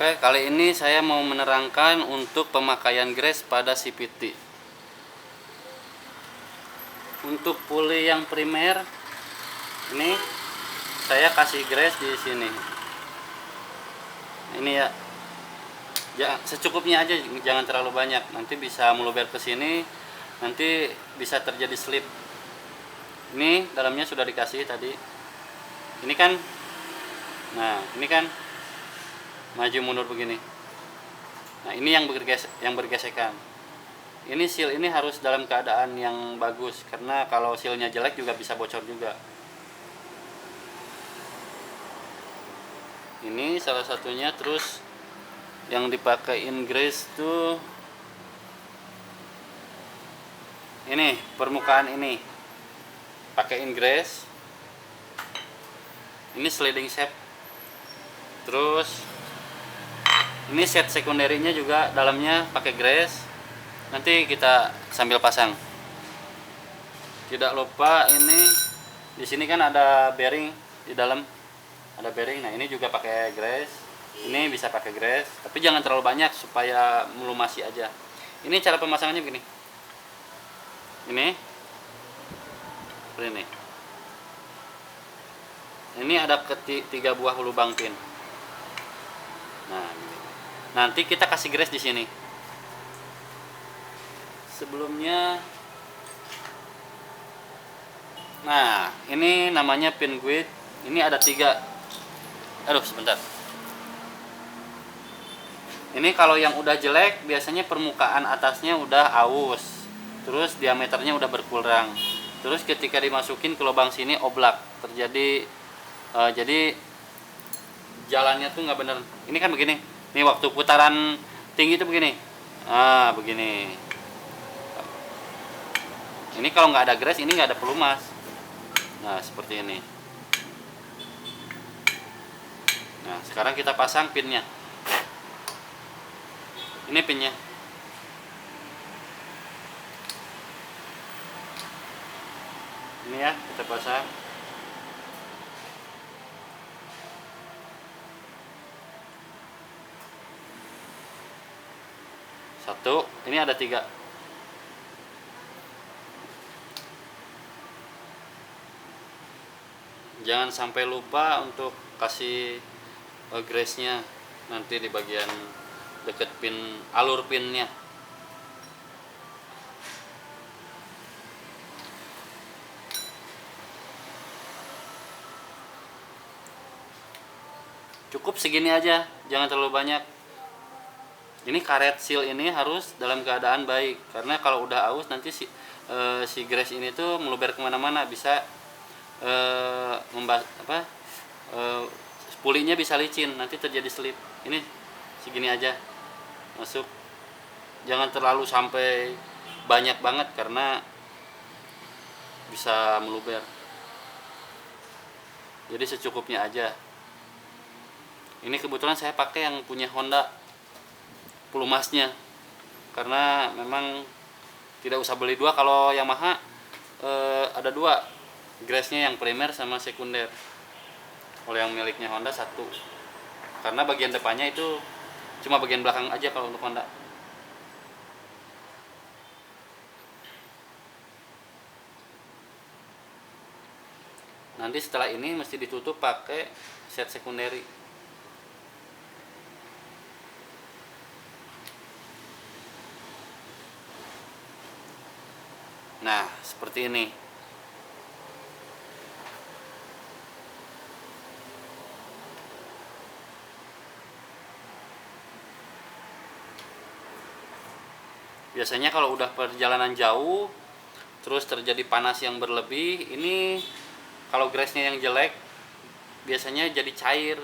Oke, kali ini saya mau menerangkan untuk pemakaian grease pada CVT. Untuk puli yang primer, ini saya kasih grease di sini. Ini ya, secukupnya aja, jangan terlalu banyak. Nanti bisa meluber ke sini, nanti bisa terjadi slip. Ini dalamnya sudah dikasih tadi. Ini kan, nah ini kan maju mundur begini. Nah ini yang bergesekan. Ini seal ini harus dalam keadaan yang bagus, karena kalau sealnya jelek juga bisa bocor juga. Ini salah satunya. Terus yang dipakein grease tuh ini, permukaan ini pakein grease. Ini sliding shape. Terus ini set sekunderinya juga dalamnya pakai grease. Nanti kita sambil pasang. Tidak lupa ini di sini kan ada bearing di dalam. Ada bearing. Nah, ini juga pakai grease. Ini bisa pakai grease, tapi jangan terlalu banyak supaya melumasi aja. Ini cara pemasangannya begini. Ini. Seperti ini. Ini ada 3 buah lubang pin. Nah, nanti kita kasih grease di sini. Sebelumnya, nah ini namanya pin guide. Ini ada 3. Aduh, sebentar. Ini kalau yang udah jelek biasanya permukaan atasnya udah aus, terus diameternya udah berkurang. Terus ketika dimasukin ke lubang sini oblak, terjadi jadi jalannya tuh nggak bener. Ini kan begini. Nih waktu putaran tinggi itu begini. Begini. Ini kalau nggak ada grease ini nggak ada pelumas. Nah seperti ini. Nah sekarang kita pasang pinnya. Ini pinnya. Ini ya, kita pasang. Satu, ini ada 3. Jangan sampai lupa untuk kasih grease-nya nanti di bagian deket pin, alur pinnya. Cukup segini aja, jangan terlalu banyak. Ini karet seal ini harus dalam keadaan baik, karena kalau udah aus nanti si grease ini tuh meluber kemana-mana, bisa pulinya bisa licin, nanti terjadi slip. Ini segini aja masuk, jangan terlalu sampai banyak banget karena bisa meluber. Jadi secukupnya aja. Ini kebetulan saya pakai yang punya Honda pelumasnya, karena memang tidak usah beli 2. Kalau Yamaha ada 2 grease-nya, yang primer sama sekunder. Kalau yang miliknya Honda 1, karena bagian depannya itu cuma bagian belakang aja kalau untuk Honda. Nanti setelah ini mesti ditutup pakai set sekunderi. Nah, seperti ini. Biasanya kalau udah perjalanan jauh, terus terjadi panas yang berlebih, ini kalau grease-nya yang jelek, biasanya jadi cair,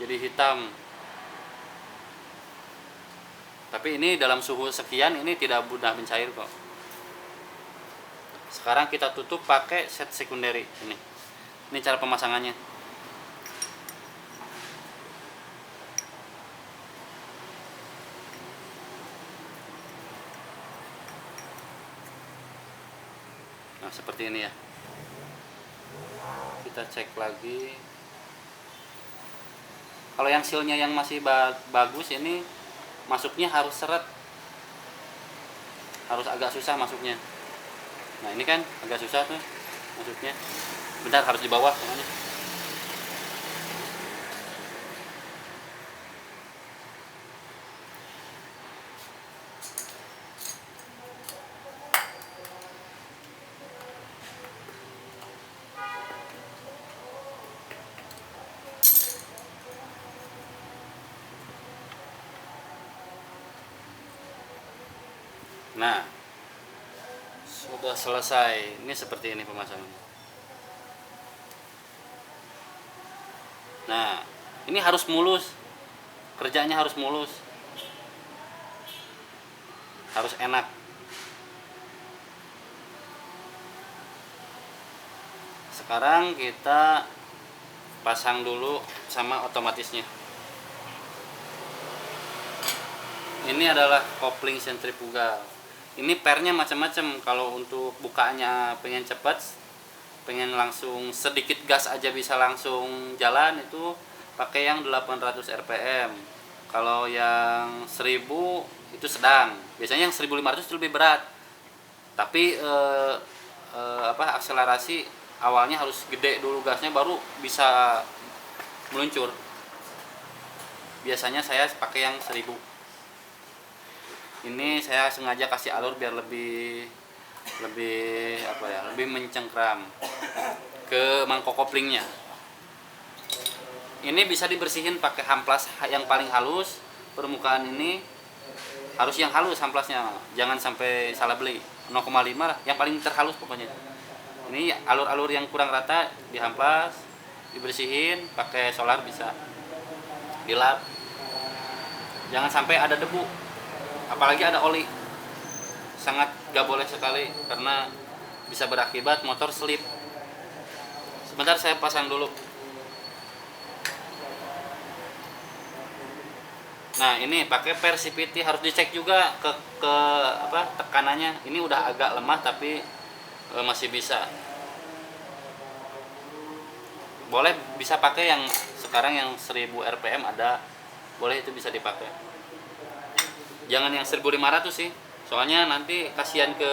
jadi hitam. Tapi ini dalam suhu sekian, ini tidak mudah mencair kok. Sekarang kita tutup pakai set sekunderi ini. Ini cara pemasangannya. Nah, seperti ini ya. Kita cek lagi. Kalau yang sealnya yang masih bagus ini masuknya harus seret, harus agak susah masuknya. Nah ini kan agak susah tuh masuknya, bentar harus di bawah pokoknya. Nah sudah selesai, ini seperti ini pemasangannya. Nah ini harus mulus, kerjanya harus mulus, harus enak. Sekarang kita pasang dulu sama otomatisnya. Ini adalah kopling sentrifugal. Ini pernya macam-macam. Kalau untuk bukanya pengen cepat, pengen langsung sedikit gas aja bisa langsung jalan, itu pakai yang 800 rpm. Kalau yang 1000 itu sedang. Biasanya yang 1500 itu lebih berat. Tapi akselerasi awalnya harus gede dulu gasnya baru bisa meluncur. Biasanya saya pakai yang 1000. Ini saya sengaja kasih alur biar lebih mencengkram ke mangkok koplingnya. Ini bisa dibersihin pakai hamplas yang paling halus. Permukaan ini harus yang halus hamplasnya, jangan sampai salah beli. 0,5 lah, yang paling terhalus pokoknya. Ini alur-alur yang kurang rata dihamplas, dibersihin pakai solar bisa, dilap. Jangan sampai ada debu, apalagi ada oli, sangat gak boleh sekali karena bisa berakibat motor slip. Sebentar saya pasang dulu. Nah ini pakai per CVT, harus dicek juga ke tekanannya. Ini udah agak lemah tapi masih bisa. Boleh bisa pakai yang sekarang yang 1000 rpm ada, boleh itu bisa dipakai. Jangan yang 1500 sih, soalnya nanti kasihan ke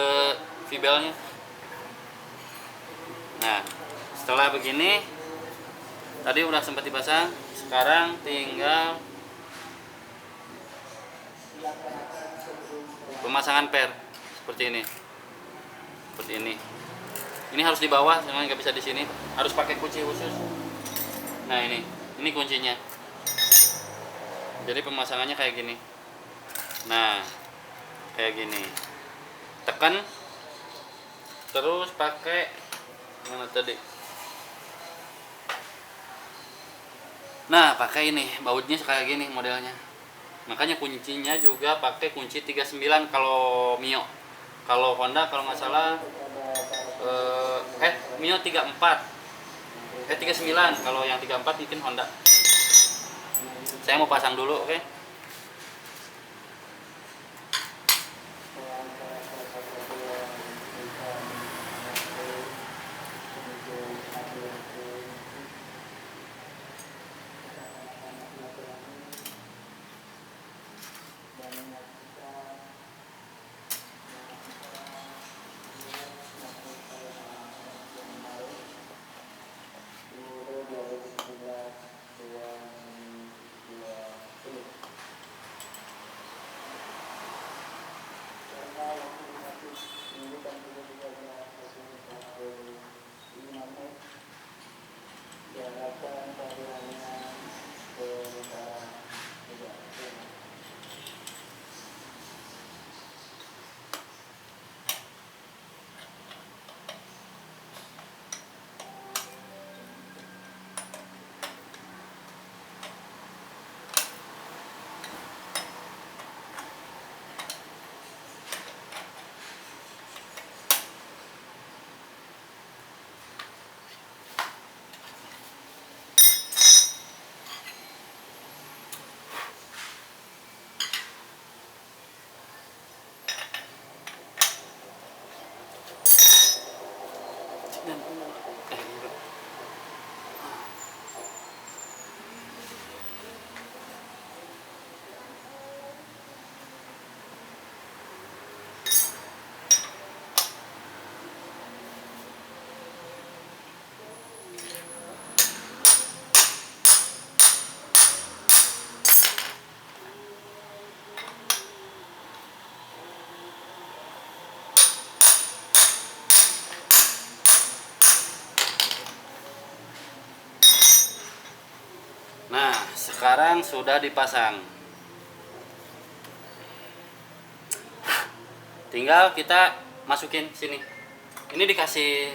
vibelnya. Nah setelah begini, tadi udah sempat dipasang, sekarang tinggal pemasangan per seperti ini. Ini harus di bawah, jangan nggak bisa di sini, harus pakai kunci khusus. Nah ini kuncinya. Jadi pemasangannya kayak gini. Nah kayak gini, tekan terus pakai mana tadi. Nah pakai ini, bautnya kayak gini modelnya. Makanya kuncinya juga pakai kunci 39 kalau Mio. Kalau Honda kalau nggak salah Mio 34. 39, kalau yang 34 mungkin Honda. Saya mau pasang dulu, oke? Nah, sekarang sudah dipasang. Tinggal kita masukin sini. Ini dikasih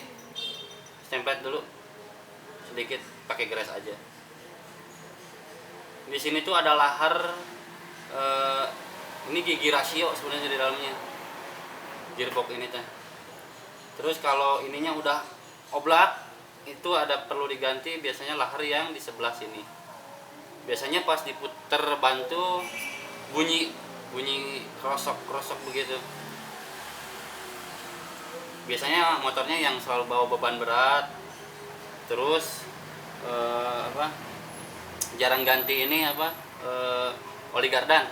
template dulu sedikit, pakai gres aja. Di sini tuh ada lahar, ini gigi rasio sebenarnya di dalamnya, gearbox ini teh. Terus kalau ininya udah oblak, itu ada perlu diganti biasanya lahar yang di sebelah sini. Biasanya pas diputer bantu bunyi krosok begitu. Biasanya motornya yang selalu bawa beban berat, terus jarang ganti ini oli gardan.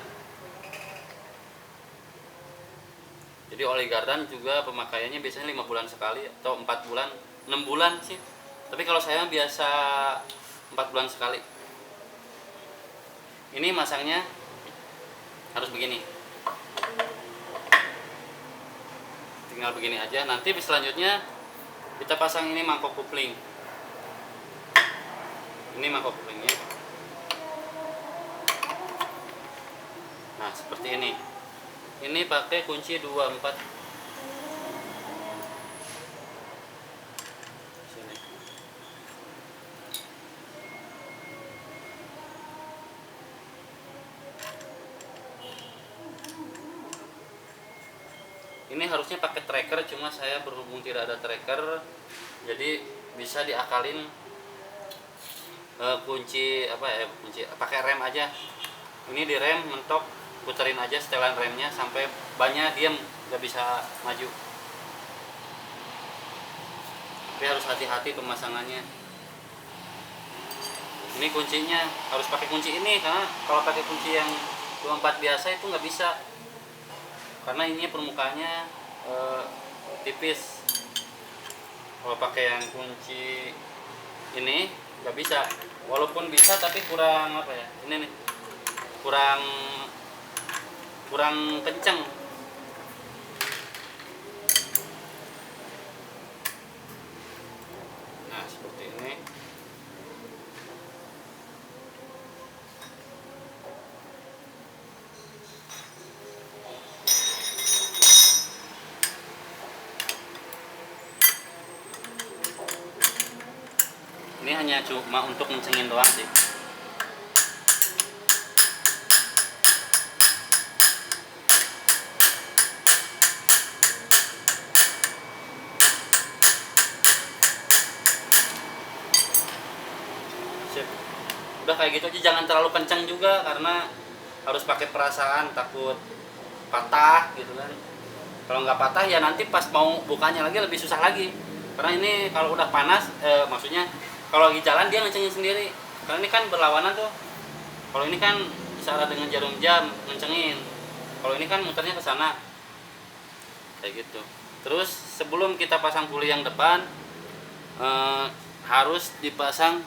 Jadi oli gardan juga pemakaiannya biasanya 5 bulan sekali atau 4 bulan, 6 bulan sih. Tapi kalau saya biasa 4 bulan sekali. Ini masangnya harus begini. Tinggal begini aja. Nanti selanjutnya kita pasang ini mangkok kopling. Ini mangkok koplingnya. Nah, seperti ini. Ini pakai kunci 24. Sini. Ini harusnya pakai tracker, cuma saya berhubung tidak ada tracker, jadi bisa diakalin kunci pakai rem aja. Ini di rem mentok, puterin aja setelan remnya sampai bannya diam, nggak bisa maju. Tapi harus hati-hati pemasangannya. Ini kuncinya harus pakai kunci ini, karena kalau pakai kunci yang 24 biasa itu nggak bisa, karena ini permukaannya tipis. Kalau pakai yang kunci ini nggak bisa, walaupun bisa tapi kurang ini nih, kurang kenceng. Nah, seperti ini. Ini hanya cuma untuk ngencengin doang sih. Sip. Udah kayak gitu aja, jangan terlalu kencang juga karena harus pakai perasaan, takut patah gitu kan. Kalau nggak patah ya nanti pas mau bukanya lagi lebih susah lagi. Karena ini kalau udah panas, maksudnya kalau lagi jalan dia ngencengin sendiri. Karena ini kan berlawanan tuh. Kalau ini kan isyarat dengan jarum jam ngencengin. Kalau ini kan muternya ke sana. Kayak gitu. Terus sebelum kita pasang puli yang depan, harus dipasang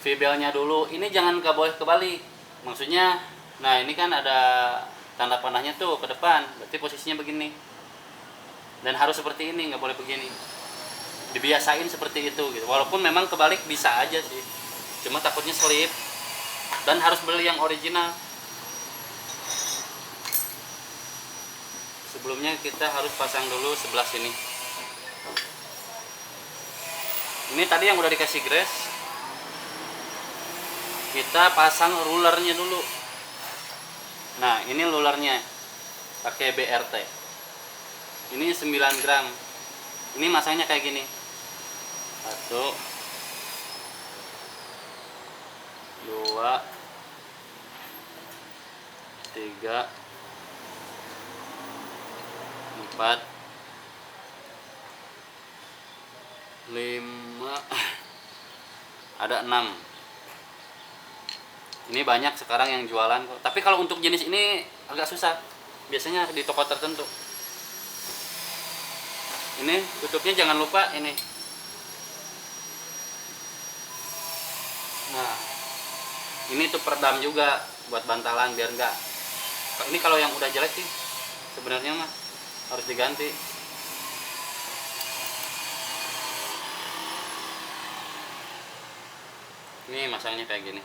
V-belnya dulu. Ini jangan boleh kebalik. Maksudnya, nah ini kan ada tanda panahnya tuh ke depan. Berarti posisinya begini. Dan harus seperti ini, nggak boleh begini. Dibiasain seperti itu gitu. Walaupun memang kebalik bisa aja sih, cuma takutnya selip. Dan harus beli yang original. Sebelumnya kita harus pasang dulu sebelah sini. Ini tadi yang udah dikasih gres, kita pasang rulernya dulu. Nah, ini rulernya pakai BRT. Ini 9 gram. Ini masangnya kayak gini. 1 2 3 4 5 ada 6. Ini banyak sekarang yang jualan kok. Tapi kalau untuk jenis ini agak susah. Biasanya di toko tertentu. Ini tutupnya jangan lupa ini. Nah, ini tuh peredam juga buat bantalan biar enggak. Ini kalau yang udah jelek sih sebenarnya mah harus diganti. Ini masangnya kayak gini.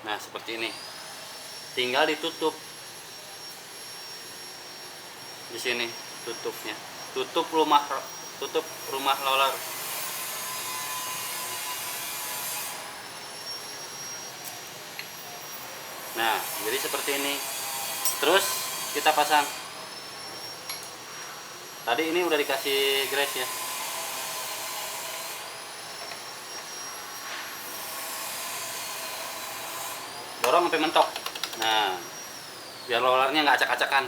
Nah seperti ini, tinggal ditutup di sini, tutupnya, tutup rumah roller. Nah jadi seperti ini, terus kita pasang. Tadi ini udah dikasih grease ya. Dorong sampai mentok. Nah biar rollernya nggak acak-acakan.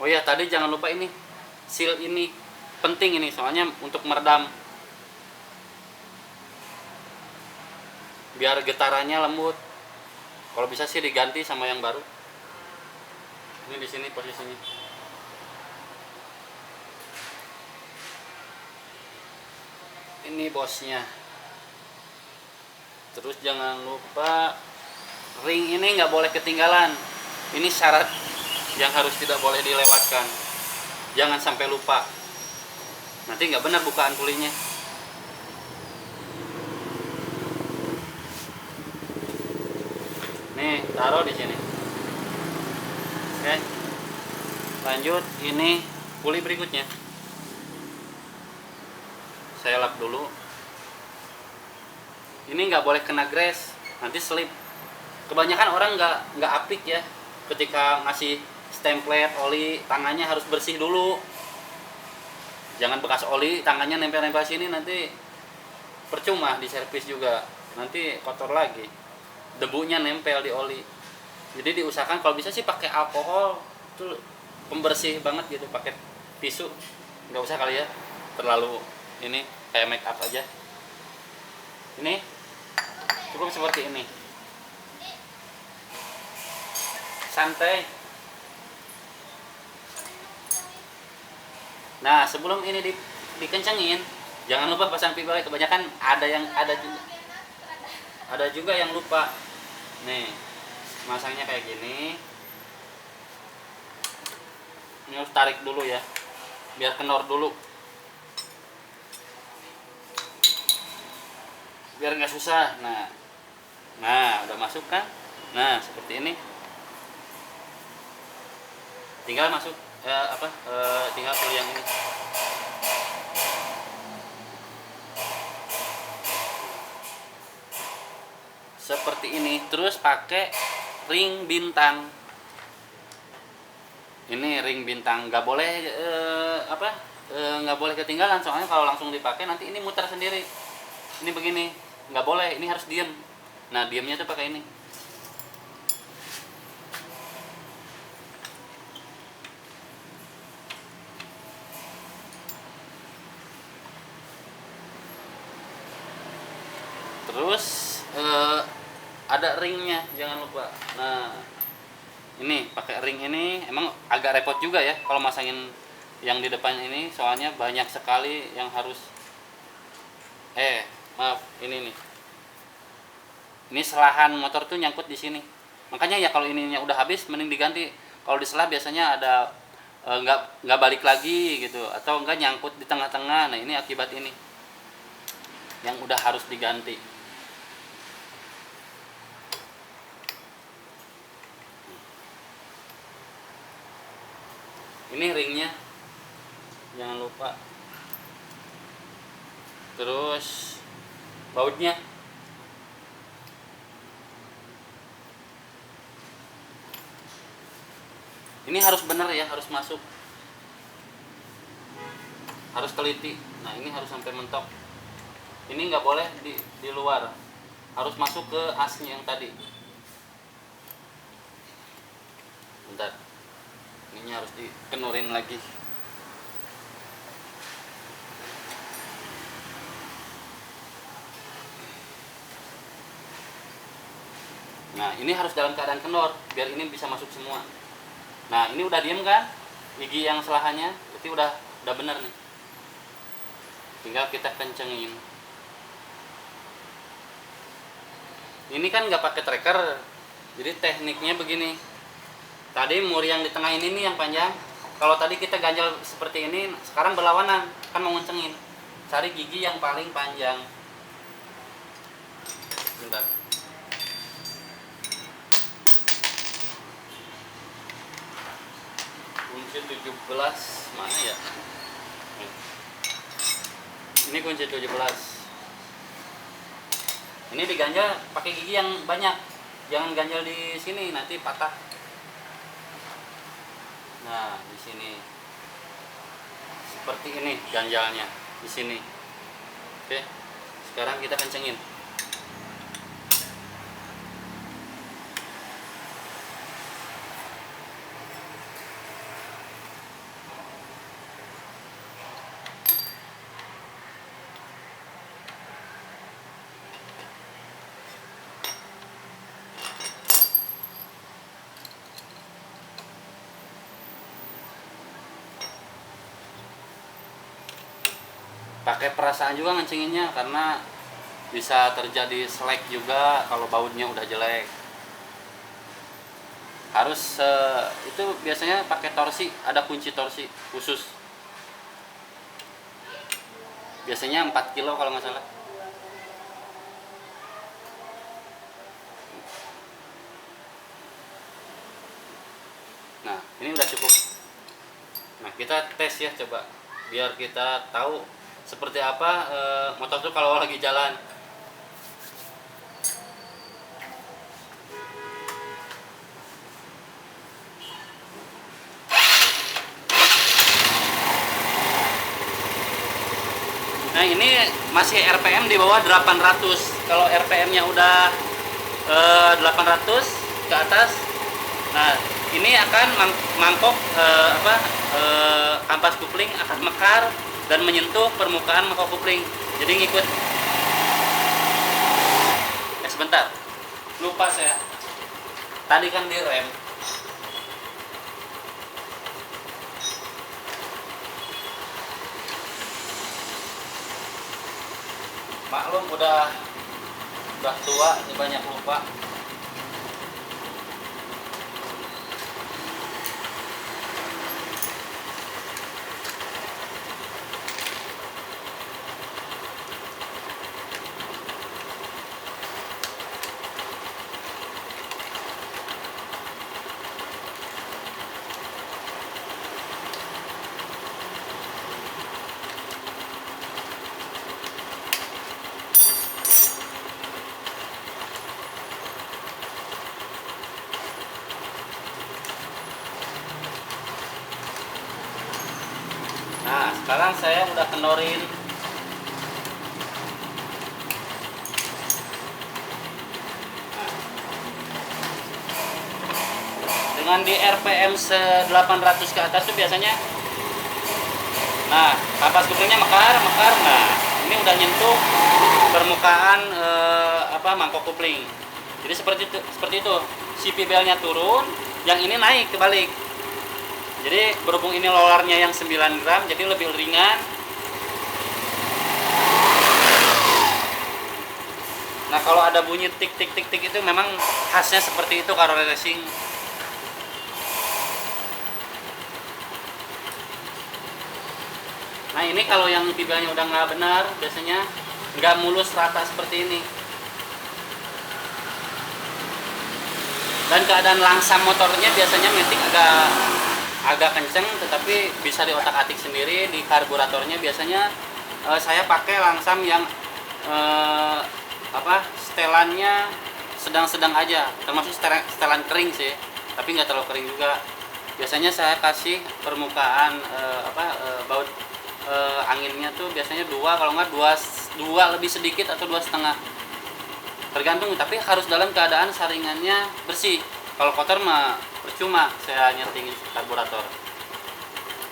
Oh iya, tadi jangan lupa ini, seal ini penting ini, soalnya untuk meredam biar getarannya lembut. Kalau bisa sih diganti sama yang baru. Ini di sini posisinya. Ini bosnya. Terus jangan lupa ring ini nggak boleh ketinggalan. Ini syarat yang harus tidak boleh dilewatkan. Jangan sampai lupa. Nanti nggak benar bukaan pulinya. Nih, taruh di sini. Oke. Lanjut, ini puli berikutnya. Saya lap dulu. Ini nggak boleh kena grease, nanti slip. Kebanyakan orang nggak apik ya, ketika ngasih stemplet oli, tangannya harus bersih dulu. Jangan bekas oli, tangannya nempel-nempel sini, nanti percuma di servis juga, nanti kotor lagi, debunya nempel di oli. Jadi diusahakan kalau bisa sih pakai alkohol, itu pembersih banget gitu, pakai tisu. Nggak usah kali ya, terlalu ini kayak make up aja. Ini cukup seperti ini, santai. Nah sebelum ini dikencengin, jangan lupa pasang pipa. Kebanyakan ada juga yang lupa. Nih masangnya kayak gini. Ini harus tarik dulu ya, biar kendor dulu, biar nggak susah. Nah udah masuk kan. Nah seperti ini, tinggal masuk tinggal pilih yang ini. Seperti ini. Terus pakai ring bintang. Ini ring bintang, nggak boleh nggak boleh ketinggalan, soalnya kalau langsung dipakai nanti ini muter sendiri. Ini begini, nggak boleh, ini harus diem. Nah diemnya tuh pakai ini. Terus ada ringnya, jangan lupa. Nah ini pakai ring ini emang agak repot juga ya kalau masangin yang di depan ini, soalnya banyak sekali yang harus maaf, ini nih, ini selahan motor tuh nyangkut di sini. Makanya ya kalau ininya udah habis mending diganti. Kalau di selah biasanya ada nggak balik lagi gitu, atau enggak nyangkut di tengah-tengah. Nah ini akibat ini yang udah harus diganti. Ini ringnya jangan lupa. Terus bautnya ini harus benar ya, harus masuk, harus teliti. Nah ini harus sampai mentok. Ini nggak boleh di luar, harus masuk ke asnya yang tadi. Bentar, ininya harus dikenurin lagi. Nah ini harus dalam keadaan kendor biar ini bisa masuk semua. Nah ini udah diem kan, gigi yang selahannya itu udah bener nih, tinggal kita kencengin. Ini kan nggak pakai tracker, jadi tekniknya begini. Tadi mur yang di tengah ini nih yang panjang. Kalau tadi kita ganjal seperti ini, sekarang berlawanan kan mau ngencengin. Cari gigi yang paling panjang. Bentar. Kunci 17 mana ya? Ini kunci 17. Ini diganjal pakai gigi yang banyak. Jangan ganjal di sini, nanti patah. Nah, di sini. Seperti ini ganjalnya di sini. Oke. Sekarang kita kencengin. Pakai perasaan juga ngencenginnya, karena bisa terjadi selek juga kalau bautnya udah jelek. Harus itu biasanya pakai torsi, ada kunci torsi khusus. Biasanya 4 kilo kalau nggak salah. Nah, ini udah cukup. Nah, kita tes ya, coba biar kita tahu seperti apa motor tuh kalau lagi jalan. Nah, ini masih RPM di bawah 800. Kalau RPM-nya udah 800 ke atas, nah ini akan mangkok kampas kupling akan mekar dan menyentuh permukaan mangkok kupling. Jadi ngikut. Sebentar, lupa saya. Tadi kan di rem. Maklum udah tua, ini banyak lupa. Nah, sekarang saya udah kendorin. Nah, dengan di RPM 800 ke atas tuh biasanya, nah kampas kuplingnya mekar. Nah, ini udah nyentuh permukaan mangkok kupling. Jadi seperti itu. Si pibelnya turun, yang ini naik kebalik. Jadi berhubung ini lolarnya yang 9 gram, jadi lebih ringan. Nah, kalau ada bunyi tik tik tik tik itu memang khasnya seperti itu Carolet Racing. Nah, ini kalau yang pibelnya udah nggak benar, biasanya nggak mulus rata seperti ini. Dan keadaan langsam motornya biasanya metik agak kenceng, tetapi bisa diotak-atik sendiri. Di karburatornya biasanya saya pakai langsam yang setelannya sedang-sedang aja, termasuk setelan kering sih, tapi nggak terlalu kering juga. Biasanya saya kasih permukaan baut anginnya tuh biasanya 2, kalau nggak 2 lebih sedikit atau 2,5, tergantung, tapi harus dalam keadaan saringannya bersih. Kalau kotor mah percuma saya nyetingin karburator.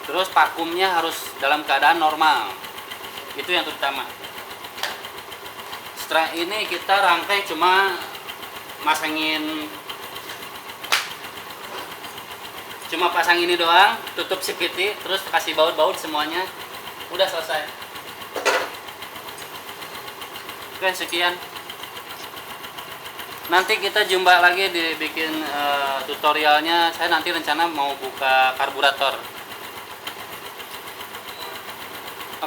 Terus vakumnya harus dalam keadaan normal, itu yang terutama. Setelah ini kita rangkai cuma pasang ini doang, tutup CVT, terus kasih baut-baut semuanya, udah selesai. Oke, sekian. Nanti kita jumpa lagi dibikin tutorialnya. Saya nanti rencana mau buka karburator.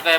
Oke.